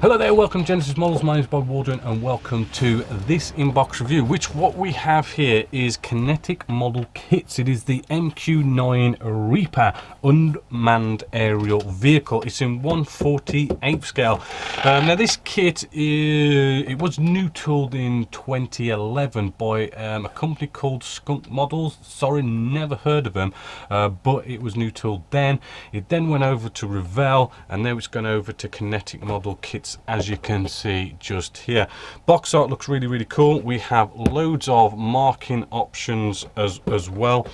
Hello there, welcome to Genesis Models. My name is Bob Waldron and welcome to this inbox review, which what we have here is Kinetic model kits. It is the MQ-9 Reaper unmanned aerial vehicle. It's in 1/48 scale. Now this kit, it was new tooled in 2011 by a company called Skunk Models. Sorry, never heard of them, but it was new tooled then. It then went over to Revell and now it's gone over to Kinetic model kits, as you can see just here. Box art looks really cool. We have loads of marking options as well.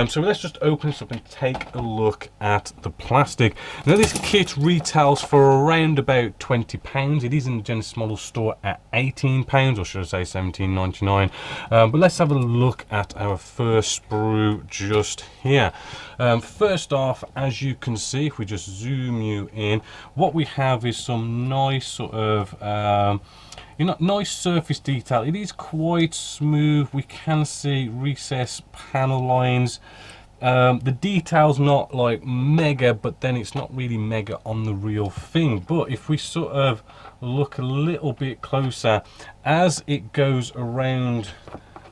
So let's just open this up and take a look at the plastic. Now this kit retails for around about £20. It is in the Genesis Model store at £18, or should I say £17.99. But let's have a look at our first sprue just here. First off, as you can see, if we just zoom you in, what we have is some nice sort of nice surface detail. It is quite smooth. We can see recessed panel lines. The detail's not like mega, but then it's not really mega on the real thing. But if we sort of look a little bit closer, as it goes around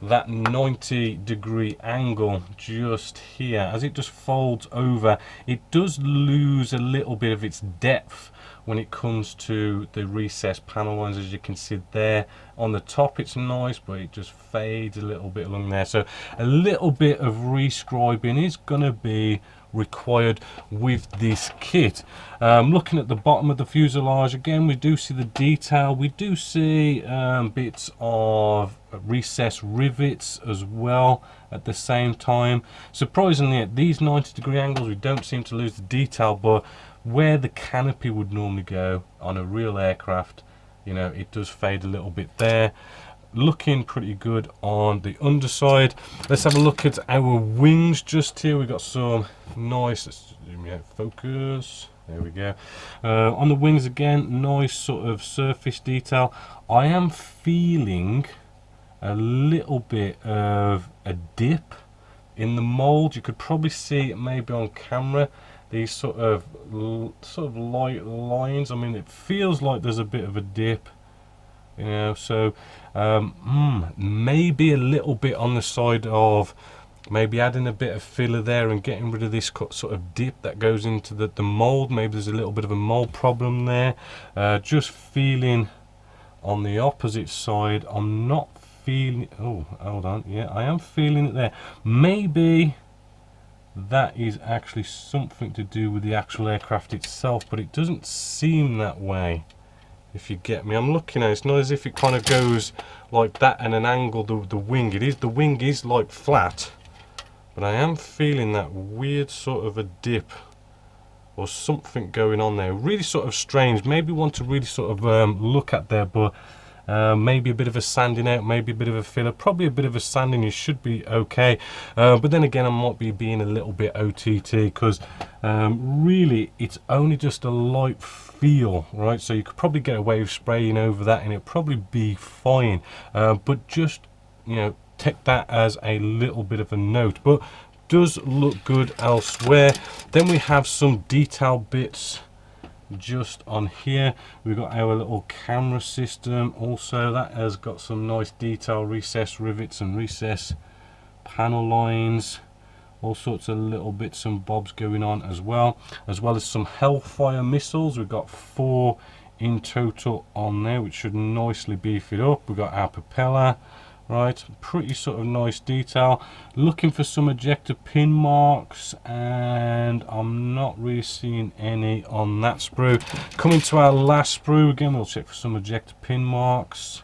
that 90-degree angle just here, as it just folds over, it does lose a little bit of its depth when it comes to the recessed panel lines. As you can see there on the top, it's nice, but it just fades a little bit along there. So a little bit of rescribing is going to be required with this kit. Looking at the bottom of the fuselage, again, we do see the detail. We do see bits of recessed rivets as well at the same time. Surprisingly, at these 90-degree angles, we don't seem to lose the detail, but where the canopy would normally go on a real aircraft, you know, it does fade a little bit there. Looking pretty good on the underside. Let's have a look at our wings just here. We've got some nice, let's zoom out, focus, there we go. On the wings again, nice sort of surface detail. I am feeling a little bit of a dip in the mold. You could probably see it maybe on camera, these sort of light lines. I mean, it feels like there's a bit of a dip, you know, so maybe a little bit on the side of maybe adding a bit of filler there and getting rid of this sort of dip that goes into the mold. Maybe there's a little bit of a mold problem there. Just feeling on the opposite side, I'm not feeling, oh hold on, yeah, I am feeling it there. Maybe that is actually something to do with the actual aircraft itself, but it doesn't seem that way, if you get me. I'm looking at it, it's not as if it kind of goes like that at an angle. The wing, the wing is like flat, but I am feeling that weird sort of a dip or something going on there. Really sort of strange. Maybe want to really sort of look at there, but maybe a bit of a sanding out, maybe a bit of a filler, probably a bit of a sanding, you should be okay. But then again, I might be being a little bit OTT, because really it's only just a light feel, right? So you could probably get away with spraying over that and it'd probably be fine, but just, you know, take that as a little bit of a note. But does look good elsewhere. Then we have some detail bits just on here. We've got our little camera system also, that has got some nice detail, recessed rivets and recessed panel lines, all sorts of little bits and bobs going on as well as some Hellfire missiles. We've got 4 in total on there, which should nicely beef it up. We've got our propeller, right, pretty sort of nice detail. Looking for some ejector pin marks, and I'm not really seeing any on that sprue. Coming to our last sprue, again we'll check for some ejector pin marks,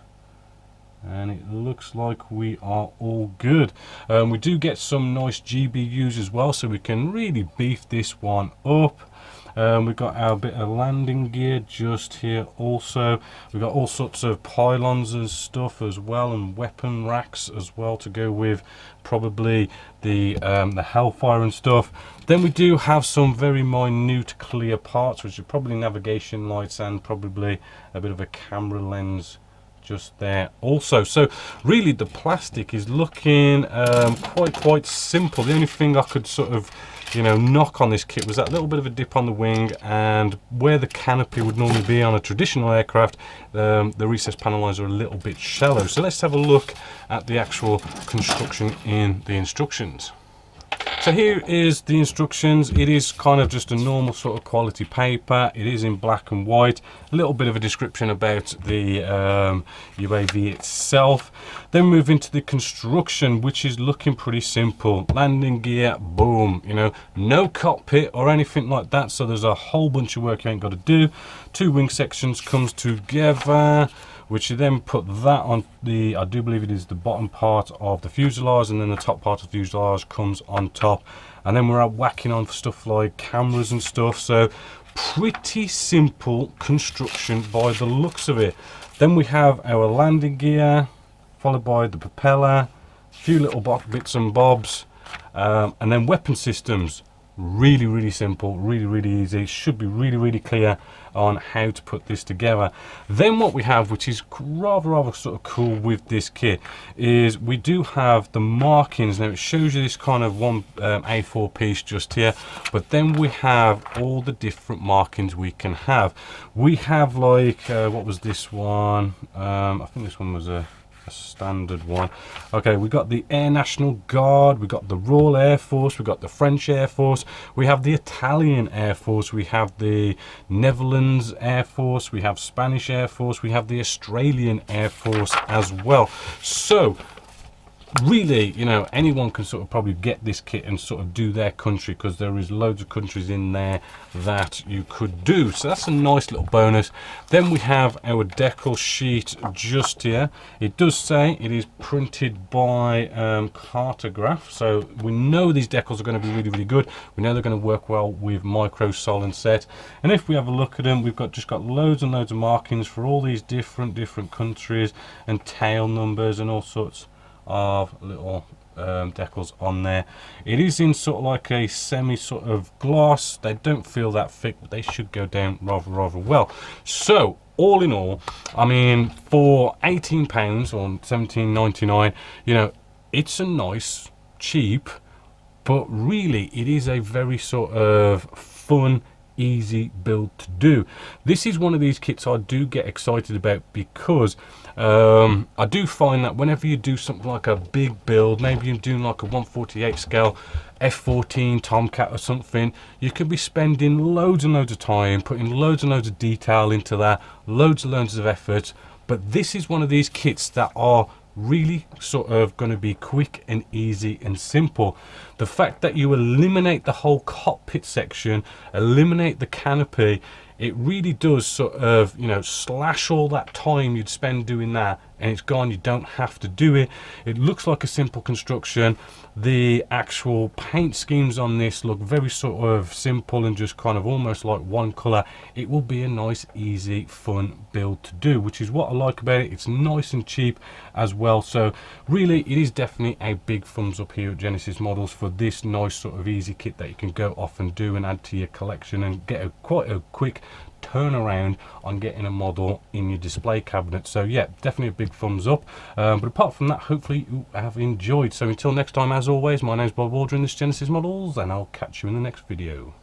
and it looks like we are all good. We do get some nice GBUs as well, so we can really beef this one up. We've got our bit of landing gear just here also. We've got all sorts of pylons and stuff as well, and weapon racks as well to go with probably the Hellfire and stuff. Then we do have some very minute clear parts, which are probably navigation lights and probably a bit of a camera lens just there also. So really the plastic is looking quite simple. The only thing I could sort of you know, knock on this kit was that little bit of a dip on the wing, and where the canopy would normally be on a traditional aircraft, the recessed panel lines are a little bit shallow. So let's have a look at the actual construction in the instructions. So here is the instructions. It is kind of just a normal sort of quality paper. It is in black and white. A little bit of a description about the UAV itself. Then move into the construction, which is looking pretty simple. Landing gear, boom, you know, no cockpit or anything like that. So there's a whole bunch of work you ain't got to do. 2 wing sections comes together, which you then put that on the, I do believe it is the bottom part of the fuselage, and then the top part of the fuselage comes on top. And then we're out whacking on for stuff like cameras and stuff. So pretty simple construction by the looks of it. Then we have our landing gear, followed by the propeller, a few little bits and bobs, and then weapon systems. Really simple, really easy. Should be really clear on how to put this together. Then what we have, which is rather sort of cool with this kit, is we do have the markings. Now it shows you this kind of one A4 piece just here, but then we have all the different markings we can have. We have like what was this one? I think this one was a standard one. Okay, we got the Air National Guard, we got the Royal Air Force, we got the French Air Force, we have the Italian Air Force, we have the Netherlands Air Force, we have Spanish Air Force, we have the Australian Air Force as well. So really, you know, anyone can sort of probably get this kit and sort of do their country, because there is loads of countries in there that you could do. So that's a nice little bonus. Then we have our decal sheet just here. It does say it is printed by Cartograph, so we know these decals are going to be really good. We know they're going to work well with micro sol and set. And if we have a look at them, we've just got loads and loads of markings for all these different countries and tail numbers and all sorts of little decals on there. It is in sort of like a semi sort of gloss. They don't feel that thick, but they should go down rather well. So all in all, I mean, for £18 or £17.99, you know, it's a nice, cheap, but really it is a very sort of fun, easy build to do. This is one of these kits I do get excited about, because I do find that whenever you do something like a big build, maybe you're doing like a 1/48 scale F-14 Tomcat or something, you could be spending loads and loads of time, putting loads and loads of detail into that, loads and loads of effort. But this is one of these kits that are really sort of going to be quick and easy and simple. The fact that you eliminate the whole cockpit section, eliminate the canopy, it really does sort of, you know, slash all that time you'd spend doing that, and it's gone. You don't have to do it. It looks like a simple construction. The actual paint schemes on this look very sort of simple and just kind of almost like one color. It will be a nice, easy, fun build to do, which is what I like about it. It's nice and cheap as well. So really, it is definitely a big thumbs up here at Genesis Models for this nice sort of easy kit that you can go off and do and add to your collection and get quite a quick turnaround on getting a model in your display cabinet. So yeah, definitely a big thumbs up. But apart from that, hopefully you have enjoyed. So until next time, as always, my name's Bob Waldron, this is Genesis Models, and I'll catch you in the next video.